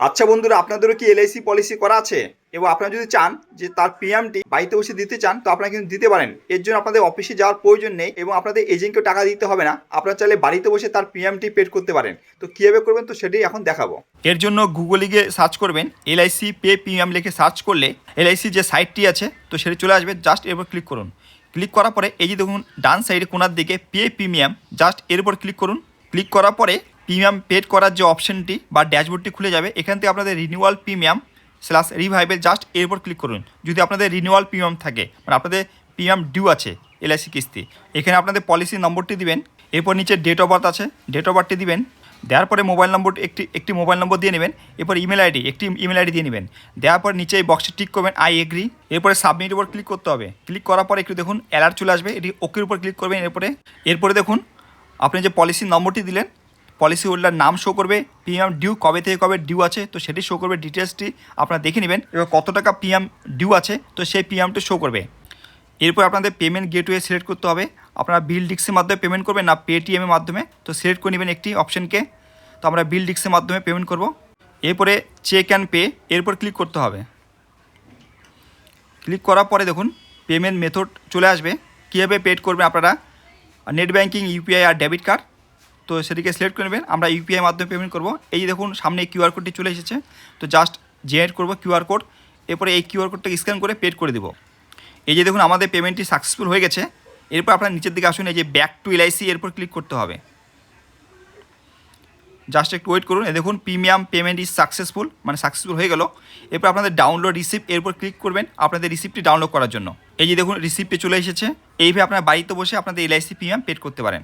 আচ্ছা বন্ধুরা, আপনাদেরও কি এলআইসি পলিসি করা আছে এবং আপনারা যদি চান যে তার প্রিমিয়ামটি বাড়িতে বসে দিতে চান তো আপনারা কিন্তু দিতে পারেন। এর জন্য আপনাদের অফিসে যাওয়ার প্রয়োজন নেই এবং আপনাদের এজেন্টকেও টাকা দিতে হবে না। আপনারা চাইলে বাড়িতে বসে তার প্রিমিয়ামটি পেড করতে পারেন। তো কীভাবে করবেন তো সেটাই এখন দেখাবো। এর জন্য গুগলে গিয়ে সার্চ করবেন এলআইসি পে প্রিমিয়াম লিখে সার্চ করলে এলআইসি যে সাইটটি আছে তো সেটি চলে আসবে। জাস্ট এরপর ক্লিক করুন। ক্লিক করার পরে এই যে দেখুন ডান সাইডে কোনার দিকে পে প্রিমিয়াম, জাস্ট এর উপর ক্লিক করুন। ক্লিক করার পরে প্রিমিয়াম পেড করার যে অপশনটি বা ড্যাশবোর্ডটি খুলে যাবে। এখান থেকে আপনাদের রিনিউয়াল প্রিমিয়াম /রিভাইভেল জাস্ট এর উপর ক্লিক করুন। যদি আপনাদের রিনিউয়াল প্রিমিয়াম থাকে, মানে আপনাদের প্রিমিয়াম ডিউ আছে এলআইসি কিস্তি, এখানে আপনাদের পলিসি নম্বরটি দিবেন। এরপর নিচে ডেট অফ বার্থ আছে, ডেট অফ বার্থটি দিবেন। দেওয়ার পরে মোবাইল নম্বর একটি মোবাইল নম্বর দিয়ে নেবেন। এরপর ইমেল আইডি একটি ইমেল আইডি দিয়ে নেবেন। দেওয়ার পর নিচে এই বক্সে টিক করবেন আই এগ্রি। এরপরে সাবমিটের উপর ক্লিক করতে হবে। ক্লিক করার পরে একটু দেখুন অ্যালার্ট চলে আসবে, এটি ওকের উপর ক্লিক করবেন। এরপরে দেখুন আপনি যে পলিসির নম্বরটি দিলেন, পলিসি হোল্ডার নাম শো করবে, প্রিমিয়াম ডিউ কবে থেকে কবে ডিউ আছে তো সেটি শো করবে। ডিটেলসটি আপনারা দেখে নেবেন। এবার কত টাকা প্রিমিয়াম ডিউ আছে তো সেই প্রিমিয়ামটি শো করবে। এরপর আপনাদের পেমেন্ট গেটওয়ে সিলেক্ট করতে হবে। আপনারা বিল ডিক্সের মাধ্যমে পেমেন্ট করবেন না পেটিএমের মাধ্যমে, তো সিলেক্ট করে নেবেন একটি অপশানকে। তো আমরা বিল ডিক্সের মাধ্যমে পেমেন্ট করব। এরপরে চেক অ্যান্ড পে এরপর ক্লিক করতে হবে। ক্লিক করার পরে দেখুন পেমেন্ট মেথড চলে আসবে। কীভাবে পেড করবেন আপনারা, নেট ব্যাঙ্কিং, ইউপিআই আর ডেবিট কার্ড, তো সেটিকে সিলেক্ট করে নেবেন। আমরা ইউপিআই মাধ্যমে পেমেন্ট করব। এই যে দেখুন সামনে কিউআর কোডটি চলে এসেছে, তো জাস্ট জেনারেট করব কিউআর কোড। এরপরে এই কিউআর কোডটাকে স্ক্যান করে পেড করে দেবো। এই যে দেখুন আমাদের পেমেন্টটি সাকসেসফুল হয়ে গেছে। এরপর আপনার নিচের দিকে আসুন, এই যে ব্যাক টু এলআইসি এরপর ক্লিক করতে হবে। জাস্ট একটু ওয়েট করুন। দেখুন প্রিমিয়াম পেমেন্ট ইজ সাকসেসফুল, মানে সাকসেসফুল হয়ে গেল। এরপর আপনাদের ডাউনলোড রিসিপ্ট এরপর ক্লিক করবেন আপনাদের রিসিপ্টটি ডাউনলোড করার জন্য। এই যে দেখুন রিসিপ্টটি চলে এসেছে। এইভাবে আপনারা বাড়িতে বসে আপনাদের এলআইসি প্রিমিয়াম পেড করতে পারেন।